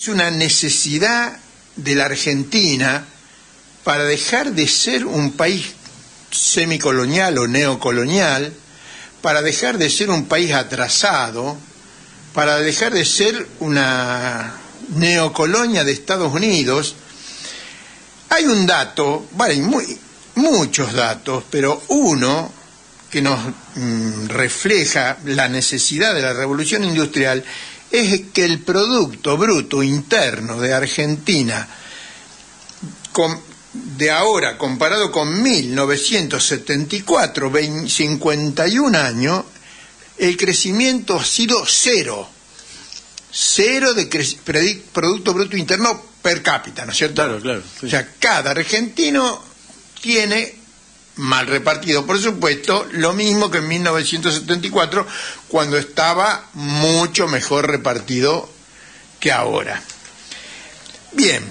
Es una necesidad de la Argentina para dejar de ser un país semicolonial o neocolonial, para dejar de ser un país atrasado, para dejar de ser una neocolonia de Estados Unidos. Hay un dato, muchos datos, pero uno que nos refleja la necesidad de la revolución industrial es que el Producto Bruto Interno de Argentina de ahora comparado con 1974, 51 años, el crecimiento ha sido cero de Producto Bruto Interno per cápita, ¿no es cierto? Claro, claro. Sí. O sea, cada argentino tiene, mal repartido por supuesto, lo mismo que en 1974, cuando estaba mucho mejor repartido que ahora. Bien,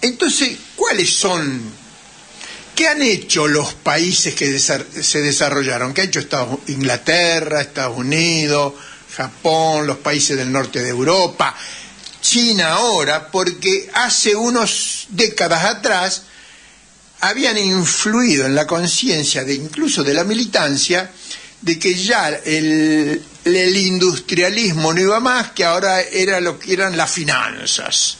entonces, ¿qué han hecho los países que se desarrollaron? ¿Qué ha hecho Inglaterra, Estados Unidos, Japón, los países del norte de Europa, China ahora? Porque hace unas décadas atrás habían influido en la conciencia incluso de la militancia de que ya el industrialismo no iba más, que ahora era lo que eran las finanzas.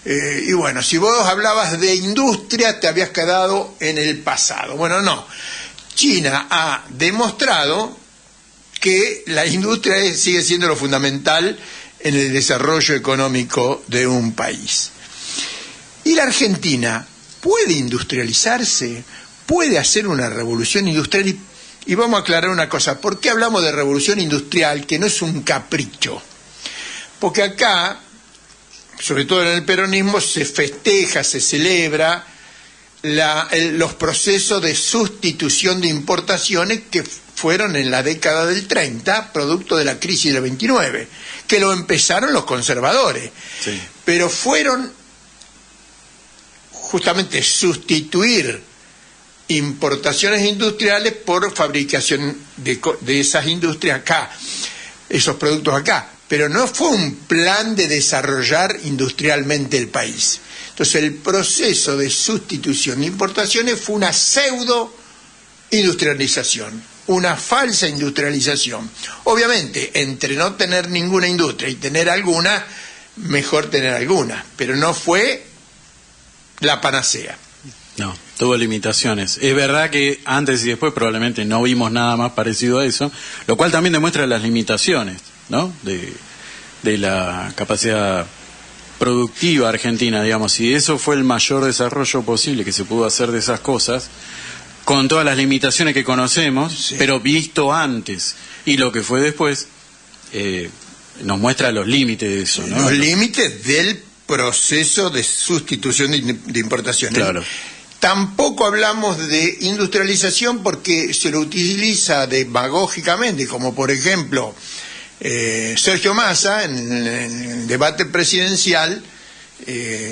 Y bueno, si vos hablabas de industria te habías quedado en el pasado. Bueno, no. China ha demostrado que la industria sigue siendo lo fundamental en el desarrollo económico de un país. Y la Argentina puede industrializarse, puede hacer una revolución industrial. Y vamos a aclarar una cosa, ¿por qué hablamos de revolución industrial, que no es un capricho? Porque acá, sobre todo en el peronismo, se festeja, se celebra los procesos de sustitución de importaciones que fueron en la década del 30, producto de la crisis del 29, que lo empezaron los conservadores, sí. Pero fueron justamente sustituir importaciones industriales por fabricación de esas industrias acá, esos productos acá. Pero no fue un plan de desarrollar industrialmente el país. Entonces el proceso de sustitución de importaciones fue una pseudo industrialización, una falsa industrialización. Obviamente, entre no tener ninguna industria y tener alguna, mejor tener alguna, pero no fue la panacea. No, tuvo limitaciones. Es verdad que antes y después probablemente no vimos nada más parecido a eso, lo cual también demuestra las limitaciones, ¿no? de la capacidad productiva argentina, digamos, y eso fue el mayor desarrollo posible que se pudo hacer de esas cosas, con todas las limitaciones que conocemos, sí. Pero visto antes y lo que fue después, nos muestra los límites de eso, ¿no? Los límites del proceso de sustitución de importaciones. Claro. Tampoco hablamos de industrialización porque se lo utiliza demagógicamente, como por ejemplo Sergio Massa en el debate presidencial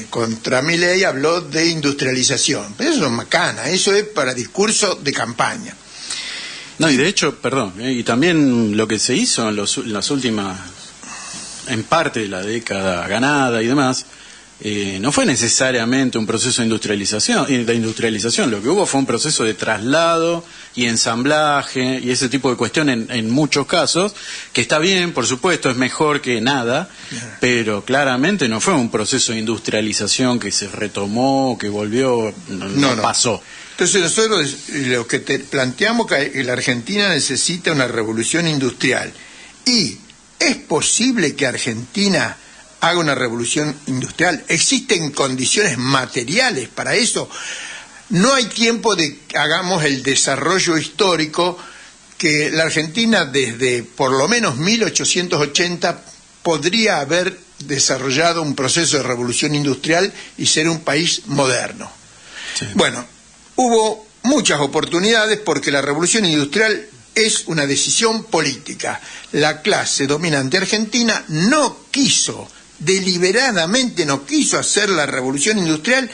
contra Milei habló de industrialización. Pero eso es macana, eso es para discurso de campaña. No, y de hecho, perdón, y también lo que se hizo en las últimas, en parte de la década ganada y demás, no fue necesariamente un proceso de industrialización, lo que hubo fue un proceso de traslado y ensamblaje y ese tipo de cuestiones en muchos casos, que está bien, por supuesto, es mejor que nada, pero claramente no fue un proceso de industrialización que se retomó, que volvió, no pasó. Entonces nosotros lo que te planteamos que la Argentina necesita una revolución industrial, y es posible que Argentina haga una revolución industrial. Existen condiciones materiales para eso. No hay tiempo de que hagamos el desarrollo histórico que la Argentina desde por lo menos 1880 podría haber desarrollado un proceso de revolución industrial y ser un país moderno. Sí. Bueno, hubo muchas oportunidades porque la revolución industrial es una decisión política. La clase dominante argentina deliberadamente no quiso hacer la revolución industrial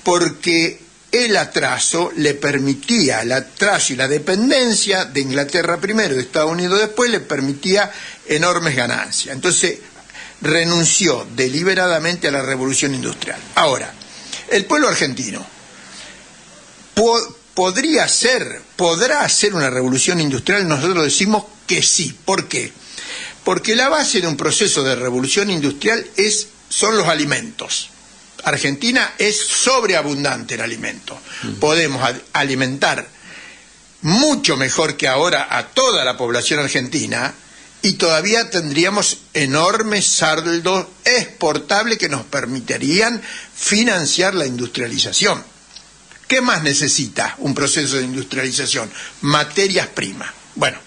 porque el atraso y la dependencia de Inglaterra primero y de Estados Unidos después le permitía enormes ganancias. Entonces renunció deliberadamente a la revolución industrial. Ahora, el pueblo argentino podrá hacer una revolución industrial. Nosotros decimos que sí. ¿Por qué? Porque la base de un proceso de revolución industrial son los alimentos. Argentina es sobreabundante en alimentos. Podemos alimentar mucho mejor que ahora a toda la población argentina y todavía tendríamos enormes saldos exportables que nos permitirían financiar la industrialización. ¿Qué más necesita un proceso de industrialización? Materias primas. Bueno,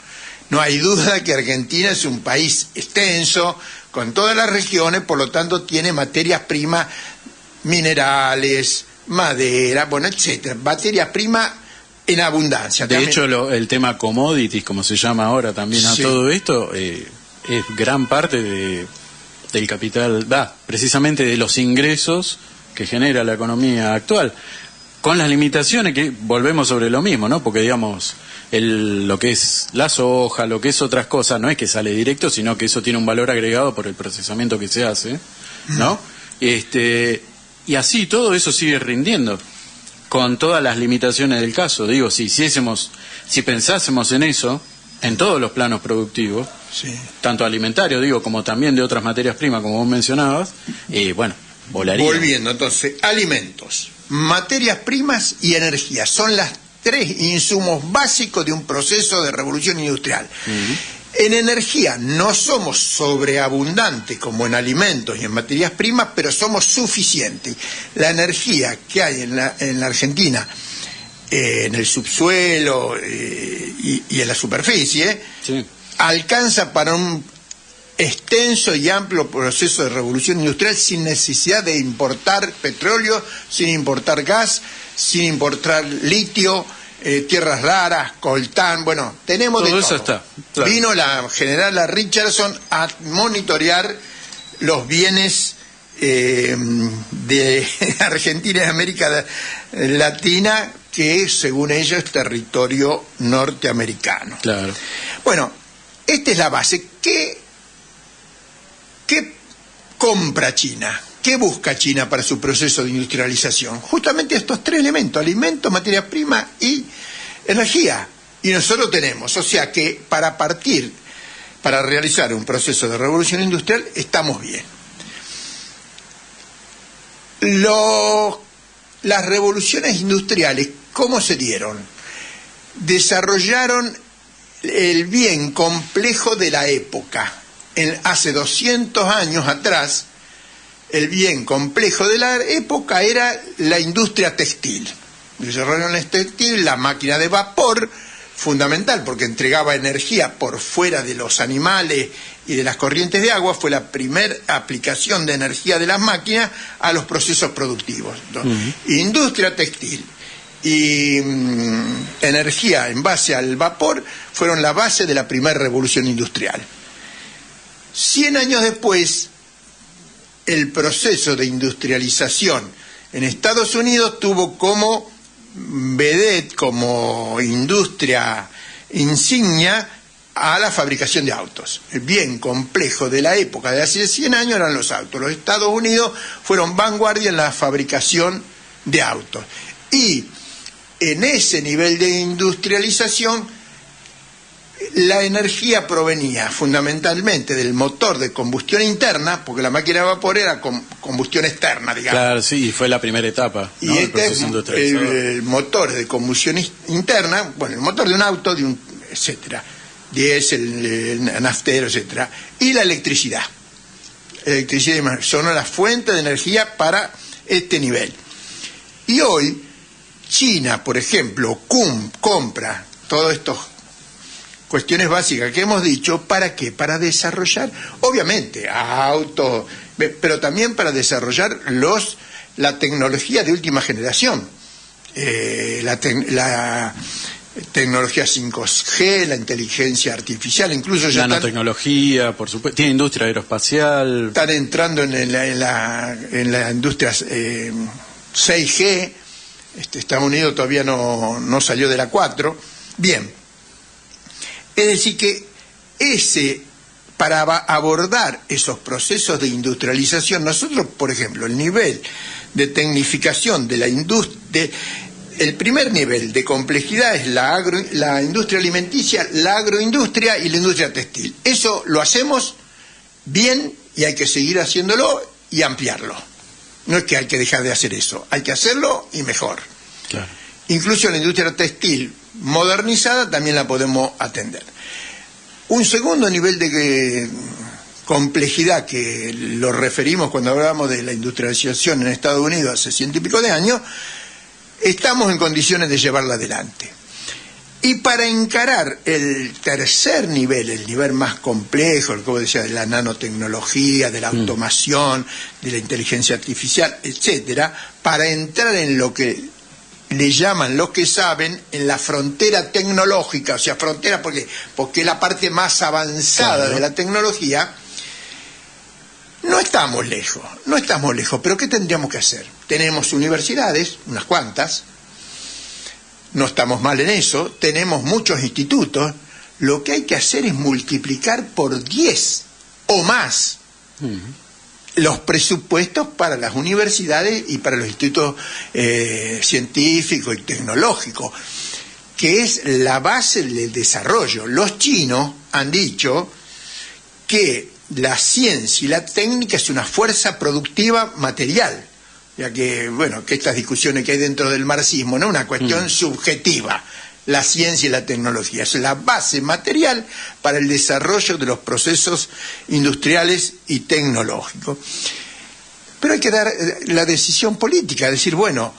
no hay duda que Argentina es un país extenso, con todas las regiones, por lo tanto tiene materias primas, minerales, madera, bueno, etcétera. Materias primas en abundancia. De hecho, el tema commodities, como se llama ahora también a todo esto, es gran parte del capital, precisamente de los ingresos que genera la economía actual. Con las limitaciones que volvemos sobre lo mismo, ¿no? Porque, digamos, lo que es la soja, lo que es otras cosas, no es que sale directo, sino que eso tiene un valor agregado por el procesamiento que se hace, ¿no? Y así todo eso sigue rindiendo, con todas las limitaciones del caso. Digo, si pensásemos en eso, en todos los planos productivos, tanto alimentario, digo, como también de otras materias primas, como vos mencionabas, bueno, volaría. Volviendo, entonces, alimentos, materias primas y energía son las tres insumos básicos de un proceso de revolución industrial. En energía no somos sobreabundantes como en alimentos y en materias primas, pero somos suficientes. La energía que hay en la Argentina, en el subsuelo y en la superficie, alcanza para un extenso y amplio proceso de revolución industrial sin necesidad de importar petróleo, sin importar gas, sin importar litio, tierras raras, coltán, bueno, tenemos todo de todo. Eso está, claro. Vino la generala Richardson a monitorear los bienes de Argentina y América Latina, que según ella es territorio norteamericano. Claro. Bueno, esta es la base. ¿Qué compra China? ¿Qué busca China para su proceso de industrialización? Justamente estos tres elementos: alimentos, materia prima y energía. Y nosotros tenemos, o sea que para realizar un proceso de revolución industrial estamos bien. Las revoluciones industriales, ¿cómo se dieron? Desarrollaron el bien complejo de la época. Hace 200 años atrás, el bien complejo de la época era la industria textil. Desarrollaron el textil, la máquina de vapor, fundamental porque entregaba energía por fuera de los animales y de las corrientes de agua. Fue la primera aplicación de energía de las máquinas a los procesos productivos. Industria textil y energía en base al vapor fueron la base de la primera revolución industrial. 100 años después, el proceso de industrialización en Estados Unidos tuvo como vedette, como industria insignia, a la fabricación de autos. El bien complejo de la época de hace 100 años eran los autos. Los Estados Unidos fueron vanguardia en la fabricación de autos. Y en ese nivel de industrialización, la energía provenía fundamentalmente del motor de combustión interna, porque la máquina de vapor era combustión externa, digamos. Claro, sí, y fue la primera etapa, ¿no? Y el motor de combustión interna, bueno, el motor de un auto, etcétera, diésel, el naftero, etcétera, y la electricidad. Electricidad son las fuentes de energía para este nivel. Y hoy, China, por ejemplo, compra todos estos cuestiones básicas que hemos dicho. ¿Para qué? Para desarrollar, obviamente, autos, pero también para desarrollar la tecnología de última generación. La tecnología 5G, la inteligencia artificial, incluso ya nanotecnología, por supuesto, tiene industria aeroespacial. Están entrando en la industria 6G. Estados Unidos todavía no salió de la 4. Bien. Es decir que para abordar esos procesos de industrialización, nosotros, por ejemplo, el nivel de tecnificación de la industria, el primer nivel de complejidad es la industria alimenticia, la agroindustria y la industria textil. Eso lo hacemos bien y hay que seguir haciéndolo y ampliarlo. No es que hay que dejar de hacer eso, hay que hacerlo y mejor. Claro. Incluso la industria textil modernizada también la podemos atender. Un segundo nivel de complejidad que lo referimos cuando hablamos de la industrialización en Estados Unidos hace 100 y pico de años, estamos en condiciones de llevarla adelante. Y para encarar el tercer nivel, el nivel más complejo, el que vos decías, de la nanotecnología, de la automación, de la inteligencia artificial, etcétera, para entrar en lo que le llaman los que saben en la frontera tecnológica, o sea, frontera porque es la parte más avanzada de la tecnología, no estamos lejos, pero ¿qué tendríamos que hacer? Tenemos universidades, unas cuantas, no estamos mal en eso, tenemos muchos institutos, lo que hay que hacer es multiplicar por 10 o más los presupuestos para las universidades y para los institutos científicos y tecnológicos, que es la base del desarrollo. Los chinos han dicho que la ciencia y la técnica es una fuerza productiva material, ya que, bueno, que estas discusiones que hay dentro del marxismo no es una cuestión subjetiva. La ciencia y la tecnología es la base material para el desarrollo de los procesos industriales y tecnológicos. Pero hay que dar la decisión política, decir, bueno,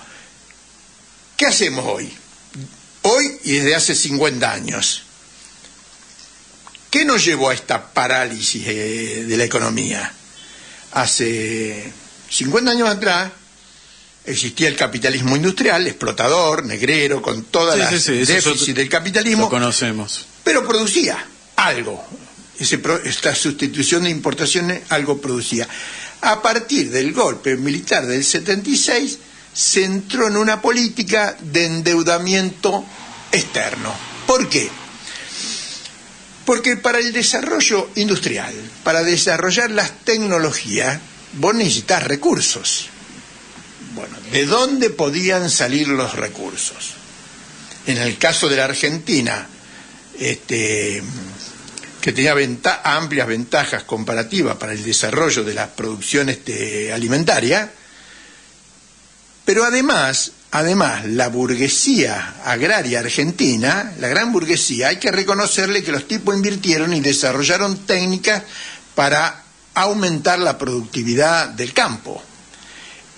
¿qué hacemos hoy? Hoy y desde hace 50 años. ¿Qué nos llevó a esta parálisis de la economía? Hace 50 años atrás existía el capitalismo industrial, explotador, negrero, con todas las déficits del capitalismo. Lo conocemos. Pero producía algo. Esta sustitución de importaciones algo producía. A partir del golpe militar del 76, se entró en una política de endeudamiento externo. ¿Por qué? Porque para el desarrollo industrial, para desarrollar las tecnologías, vos necesitas recursos. Bueno, ¿de dónde podían salir los recursos? En el caso de la Argentina, que tenía amplias ventajas comparativas para el desarrollo de la producción alimentaria, pero además la burguesía agraria argentina, la gran burguesía, hay que reconocerle que los tipos invirtieron y desarrollaron técnicas para aumentar la productividad del campo.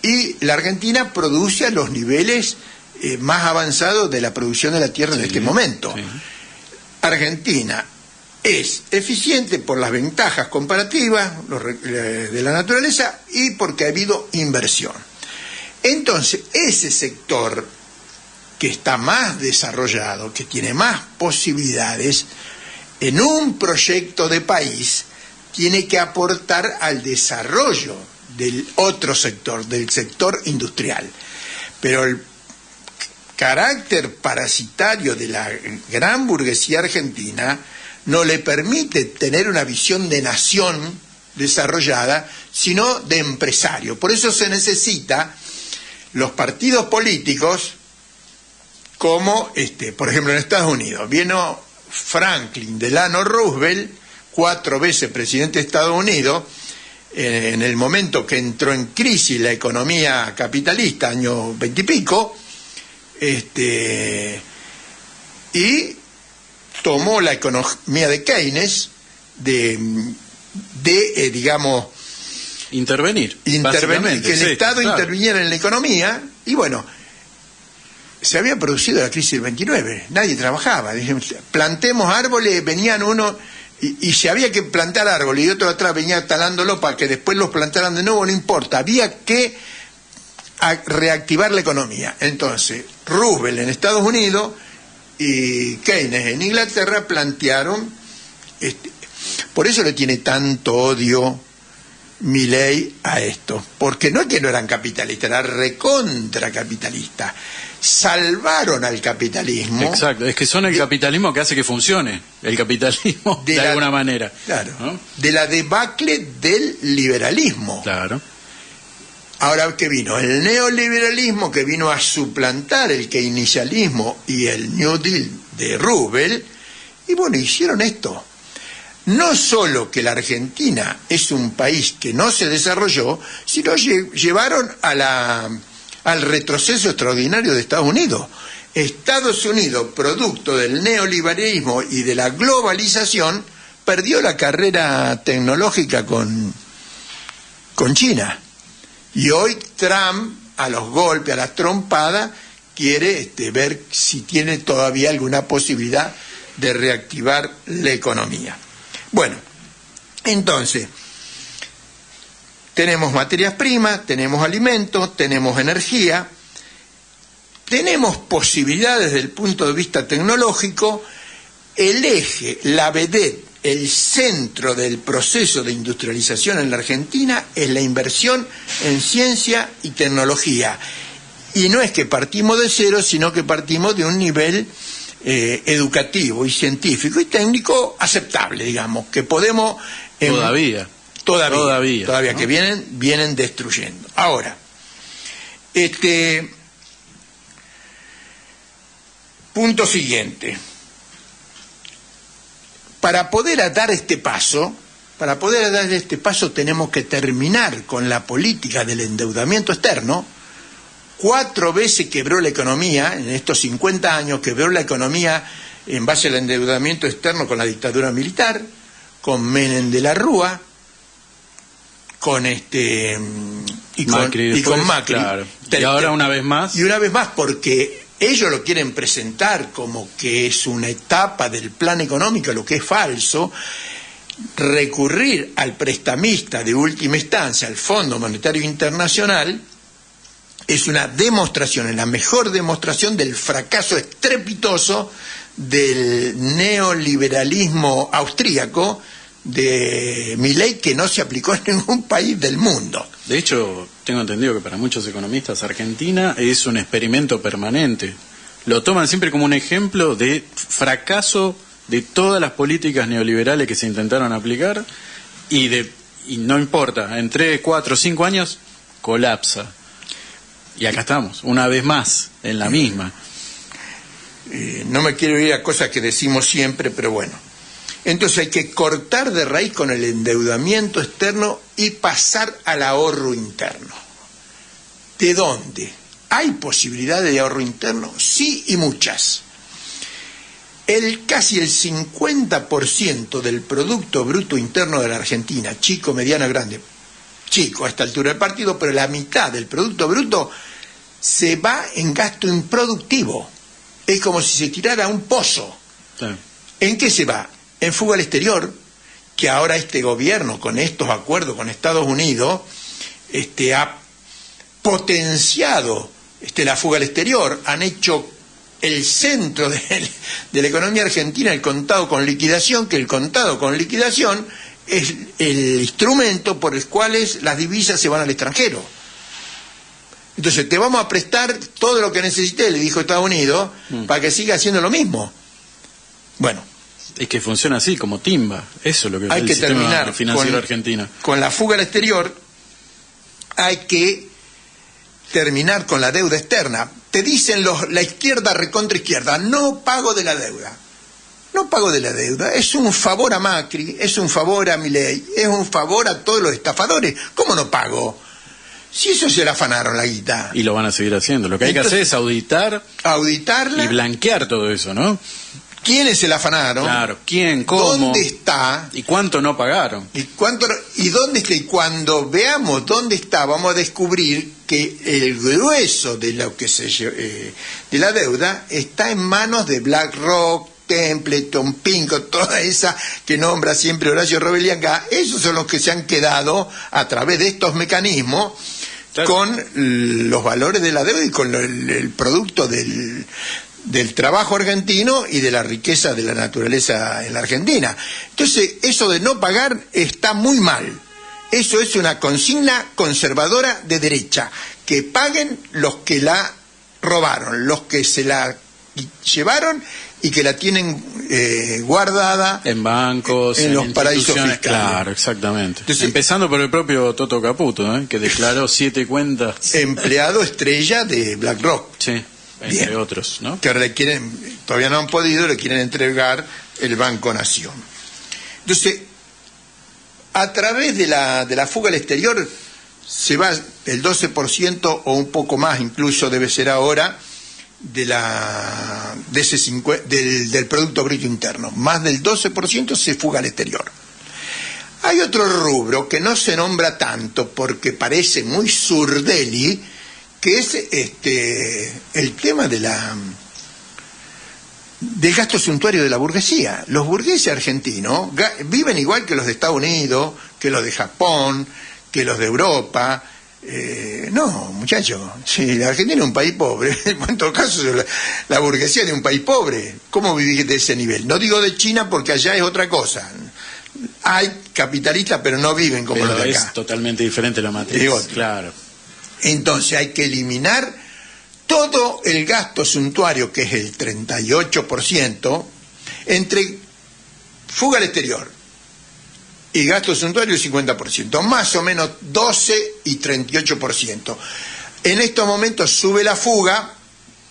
Y la Argentina produce a los niveles más avanzados de la producción de la tierra en este momento. Sí. Argentina es eficiente por las ventajas comparativas de la naturaleza y porque ha habido inversión. Entonces, ese sector que está más desarrollado, que tiene más posibilidades, en un proyecto de país, tiene que aportar al desarrollo del otro sector, del sector industrial. Pero el carácter parasitario de la gran burguesía argentina no le permite tener una visión de nación desarrollada, sino de empresario. Por eso se necesita los partidos políticos como, por ejemplo, en Estados Unidos, vino Franklin Delano Roosevelt, 4 veces presidente de Estados Unidos, en el momento que entró en crisis la economía capitalista, año 20 y pico, y tomó la economía de Keynes digamos, intervenir, que el Estado interviniera en la economía, y bueno, se había producido la crisis del 29, nadie trabajaba, plantemos árboles, venían uno y se había que plantar árboles y otro atrás venía talándolo para que después los plantaran de nuevo, no importa, había que reactivar la economía. Entonces Roosevelt en Estados Unidos y Keynes en Inglaterra plantearon, por eso le tiene tanto odio Milei a esto, porque no es que no eran capitalistas, eran recontracapitalistas. Salvaron al capitalismo. Exacto, es que son el capitalismo que hace que funcione, el capitalismo de alguna manera. Claro, ¿no? De la debacle del liberalismo. Claro. Ahora, ¿qué vino? El neoliberalismo, que vino a suplantar el keynesianismo y el New Deal de Roosevelt, y bueno, hicieron esto. No solo que la Argentina es un país que no se desarrolló, sino llevaron al retroceso extraordinario de Estados Unidos. Estados Unidos, producto del neoliberalismo y de la globalización, perdió la carrera tecnológica con China. Y hoy Trump, a los golpes, a las trompadas, quiere ver si tiene todavía alguna posibilidad de reactivar la economía. Bueno, entonces, tenemos materias primas, tenemos alimentos, tenemos energía, tenemos posibilidades desde el punto de vista tecnológico. El eje, la vedette, el centro del proceso de industrialización en la Argentina es la inversión en ciencia y tecnología. Y no es que partimos de cero, sino que partimos de un nivel educativo y científico y técnico aceptable, digamos, que podemos... Todavía, ¿no? Que vienen destruyendo. Ahora, punto siguiente. Para poder dar este paso tenemos que terminar con la política del endeudamiento externo. 4 veces quebró la economía, en estos 50 años quebró la economía en base al endeudamiento externo con la dictadura militar, con Menem de la Rúa, con Macri, con Macri. Claro. Y ahora una vez más. Y una vez más porque ellos lo quieren presentar como que es una etapa del plan económico, lo que es falso. Recurrir al prestamista de última instancia, al Fondo Monetario Internacional, es una demostración, es la mejor demostración del fracaso estrepitoso del neoliberalismo austríaco de Milei, que no se aplicó en ningún país del mundo. De hecho, tengo entendido que para muchos economistas Argentina es un experimento permanente. Lo toman siempre como un ejemplo de fracaso de todas las políticas neoliberales que se intentaron aplicar y no importa, en 3, 4, 5 años colapsa. Y acá estamos, una vez más, en la misma. No me quiero ir a cosas que decimos siempre, pero bueno. Entonces hay que cortar de raíz con el endeudamiento externo y pasar al ahorro interno. ¿De dónde? ¿Hay posibilidades de ahorro interno? Sí, y muchas. Casi el 50% del Producto Bruto Interno de la Argentina, chico, mediano, grande, chico a esta altura del partido, pero la mitad del Producto Bruto se va en gasto improductivo. Es como si se tirara a un pozo. Sí. ¿En qué se va? En fuga al exterior, que ahora este gobierno, con estos acuerdos con Estados Unidos, ha potenciado la fuga al exterior, han hecho el centro de la economía argentina el contado con liquidación, que el contado con liquidación es el instrumento por el cual las divisas se van al extranjero. Entonces te vamos a prestar todo lo que necesites, le dijo Estados Unidos, para que siga haciendo lo mismo. Bueno. Es que funciona así, como timba. Eso es lo que hay que terminar financiero argentino. Con la fuga al exterior, hay que terminar con la deuda externa. Te dicen la izquierda recontra izquierda, no pago de la deuda. No pago de la deuda, es un favor a Macri, es un favor a Milei, es un favor a todos los estafadores. ¿Cómo no pago? Si eso se la afanaron la guita. Y lo van a seguir haciendo. Lo que hay que hacer es auditarla y blanquear todo eso, ¿no? ¿Quiénes se la afanaron? Claro, ¿quién? ¿Cómo? ¿Dónde está? ¿Y cuánto no pagaron? ¿Y dónde está? Y cuando veamos dónde está, vamos a descubrir que el grueso de lo que de la deuda está en manos de BlackRock, Templeton, Pinco, toda esa que nombra siempre Horacio Robelli acá. Esos son los que se han quedado a través de estos mecanismos, claro, con los valores de la deuda y con el producto del trabajo argentino y de la riqueza de la naturaleza en la Argentina. Entonces, eso de no pagar está muy mal. Eso es una consigna conservadora de derecha, que paguen los que la robaron, los que se la llevaron y que la tienen guardada en bancos, en los paraísos fiscales. Claro, exactamente. Entonces, empezando por el propio Toto Caputo, que declaró 7 cuentas. Empleado estrella de BlackRock. Sí, entre otros, ¿no? Que ahora todavía no han podido, le quieren entregar el Banco Nación. Entonces, a través de la fuga al exterior se va el 12% o un poco más, incluso debe ser ahora, del Producto Bruto Interno. Más del 12% se fuga al exterior. Hay otro rubro que no se nombra tanto porque parece muy surdeli, que es el tema del gasto suntuario de la burguesía. Los burgueses argentinos viven igual que los de Estados Unidos, que los de Japón, que los de Europa. No, muchachos, si la Argentina es un país pobre, en todo caso la burguesía de un país pobre, ¿cómo vivir de ese nivel? No digo de China porque allá es otra cosa. Hay capitalistas pero no viven como los de acá. Es totalmente diferente la matriz, claro. Entonces hay que eliminar todo el gasto suntuario, que es el 38%, entre fuga al exterior y gasto suntuario el 50%, más o menos 12 y 38%. En estos momentos sube la fuga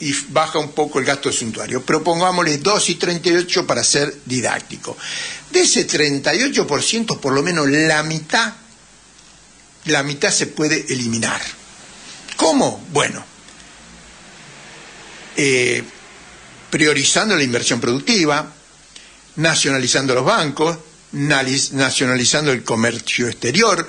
y baja un poco el gasto suntuario, pero pongámosle 2 y 38 para ser didáctico. De ese 38%, por lo menos la mitad se puede eliminar. ¿Cómo? Bueno, priorizando la inversión productiva, nacionalizando los bancos, nacionalizando el comercio exterior,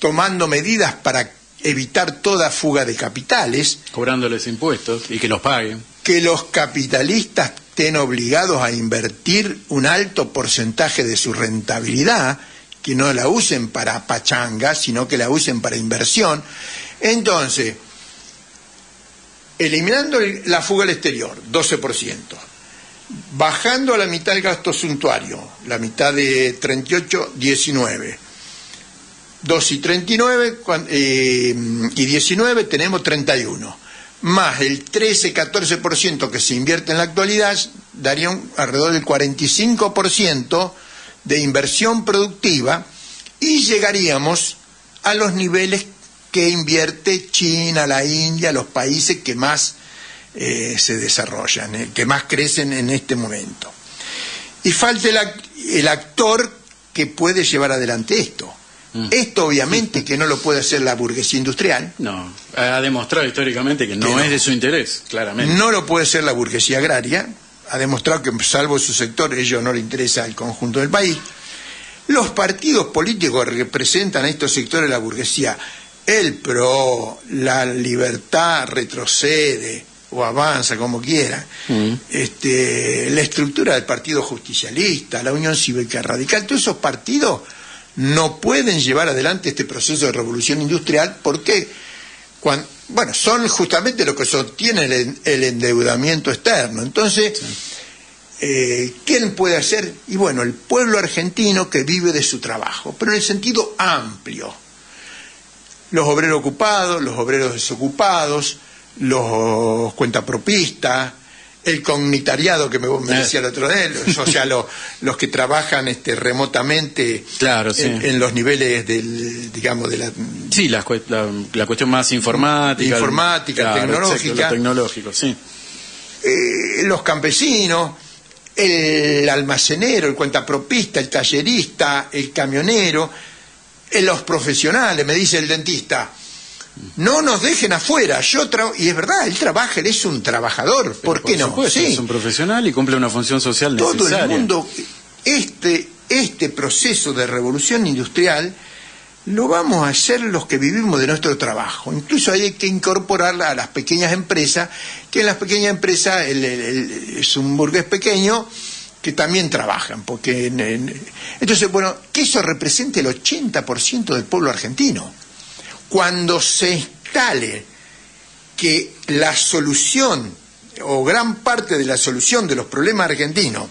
tomando medidas para evitar toda fuga de capitales. Cobrándoles impuestos y que los paguen. Que los capitalistas estén obligados a invertir un alto porcentaje de su rentabilidad, que no la usen para pachanga, sino que la usen para inversión. Entonces, eliminando la fuga al exterior, 12%, bajando a la mitad el gasto suntuario, la mitad de 38, 19, 2 y 39 y 19 tenemos 31, más el 13-14% que se invierte en la actualidad, daría alrededor del 45% de inversión productiva y llegaríamos a los niveles que invierte China, la India, los países que más se desarrollan, que más crecen en este momento. Y falta el actor que puede llevar adelante esto. Esto obviamente que no lo puede hacer la burguesía industrial. No, ha demostrado históricamente que no es de su interés, claramente. No lo puede hacer la burguesía agraria, ha demostrado que salvo su sector, a ellos no le interesa el conjunto del país. Los partidos políticos que representan a estos sectores de la burguesía, el PRO, la Libertad retrocede o avanza, como quiera, la estructura del Partido Justicialista, la Unión Cívica Radical, todos esos partidos no pueden llevar adelante este proceso de revolución industrial porque son justamente lo que sostiene el endeudamiento externo. Entonces, ¿quién puede hacer? Y bueno, el pueblo argentino que vive de su trabajo, pero en el sentido amplio. Los obreros ocupados, los obreros desocupados, los cuentapropistas, el cognitariado que me decía el otro día, o sea, los que trabajan remotamente, claro, sí, en los niveles digamos de la... Sí, la cuestión más informática. Claro, tecnológica. Exacto, lo tecnológico, sí. Los campesinos, el almacenero, el cuentapropista, el tallerista, el camionero, los profesionales, me dice el dentista. No nos dejen afuera, y es verdad, él trabaja, él es un trabajador, ¿por qué no? Supuesto, sí. Es un profesional y cumple una función social necesaria. Todo el mundo, este proceso de revolución industrial lo vamos a hacer los que vivimos de nuestro trabajo. Incluso hay que incorporarla a las pequeñas empresas, que en las pequeñas empresas es un burgués pequeño que también trabajan, porque entonces, bueno, que eso represente el 80% del pueblo argentino. Cuando se instale que la solución, o gran parte de la solución de los problemas argentinos,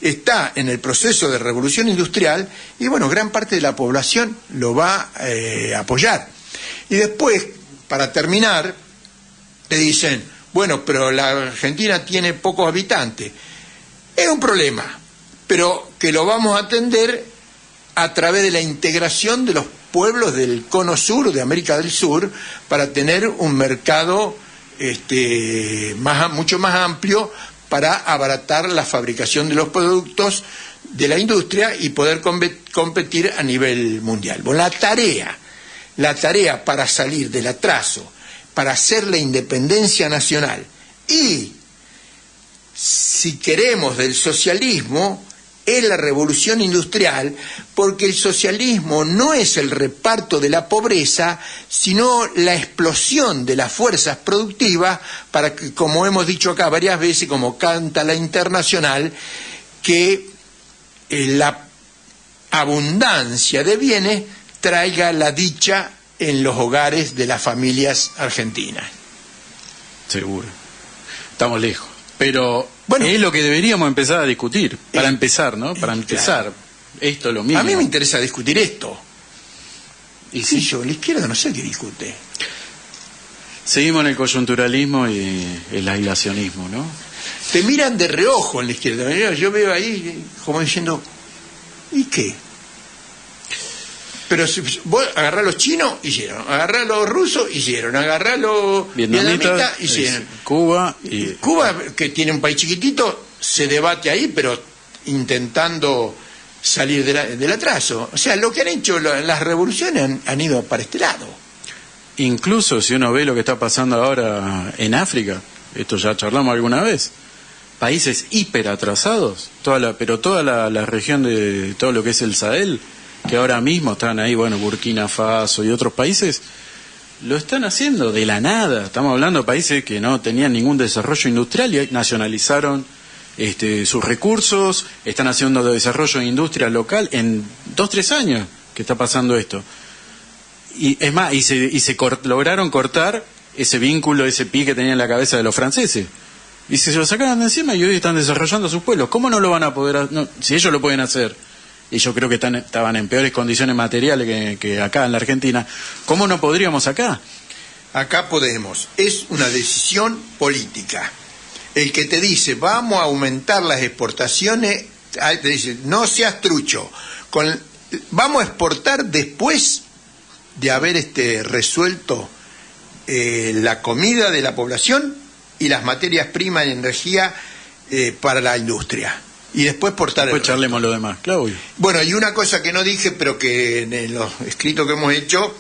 está en el proceso de revolución industrial y bueno, gran parte de la población lo va a apoyar. Y después, para terminar, te dicen, bueno, pero la Argentina tiene pocos habitantes. Es un problema, pero que lo vamos a atender a través de la integración de los pueblos del cono sur, de América del Sur, para tener un mercado mucho más amplio para abaratar la fabricación de los productos de la industria y poder competir a nivel mundial. Bueno, la tarea para salir del atraso, para hacer la independencia nacional y, si queremos, del socialismo, es la revolución industrial, porque el socialismo no es el reparto de la pobreza, sino la explosión de las fuerzas productivas para que, como hemos dicho acá varias veces, como canta la Internacional, que la abundancia de bienes traiga la dicha en los hogares de las familias argentinas. Seguro. Estamos lejos. Pero bueno, es lo que deberíamos empezar a discutir, para empezar, ¿no? Para empezar, claro. Esto es lo mismo. A mí me interesa discutir esto. Y sí, yo, la izquierda no sé qué discute. Seguimos en el coyunturalismo y el aislacionismo, ¿no? Te miran de reojo en la izquierda. Yo veo ahí como diciendo, ¿y qué? Pero si vos agarrá a los chinos, hicieron. Agarrá a los rusos, hicieron. Agarrá a los vietnamitas, hicieron. Cuba, que tiene un país chiquitito, se debate ahí, pero intentando salir del atraso. O sea, lo que han hecho las revoluciones han ido para este lado. Incluso si uno ve lo que está pasando ahora en África, esto ya charlamos alguna vez, países hiper atrasados, pero toda la región de todo lo que es el Sahel, que ahora mismo están ahí, bueno, Burkina Faso y otros países, lo están haciendo de la nada. Estamos hablando de países que no tenían ningún desarrollo industrial y nacionalizaron sus recursos, están haciendo desarrollo de industria local en 2-3 años que está pasando esto. Y es más, lograron cortar ese vínculo, ese pie que tenían en la cabeza de los franceses. Y se lo sacaron de encima y hoy están desarrollando sus pueblos. ¿Cómo no lo van a poder hacer? No, si ellos lo pueden hacer, y yo creo que estaban en peores condiciones materiales que acá en la Argentina, ¿cómo no podríamos acá? Acá podemos. Es una decisión política. El que te dice, vamos a aumentar las exportaciones, te dice, no seas trucho. Vamos a exportar después de haber resuelto la comida de la población y las materias primas y energía para la industria. Y después portar después charlemos lo demás, Claudio. Bueno, y una cosa que no dije, pero que en los escritos que hemos hecho,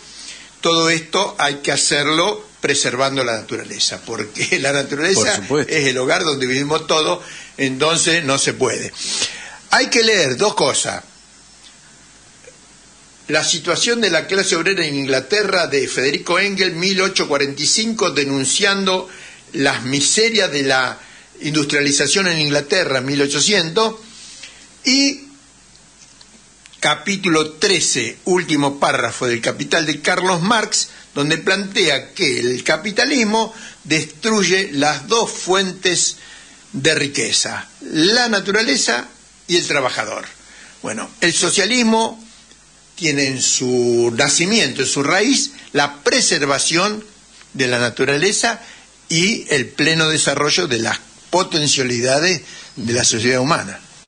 todo esto hay que hacerlo preservando la naturaleza, porque la naturaleza es el hogar donde vivimos todos, entonces no se puede. Hay que leer dos cosas. La situación de la clase obrera en Inglaterra, de Federico Engels, 1845, denunciando las miserias de la industrialización en Inglaterra, 1800, y capítulo 13, último párrafo del Capital de Carlos Marx, donde plantea que el capitalismo destruye las dos fuentes de riqueza, la naturaleza y el trabajador. Bueno, el socialismo tiene en su nacimiento, en su raíz, la preservación de la naturaleza y el pleno desarrollo de las potencialidades de la sociedad humana.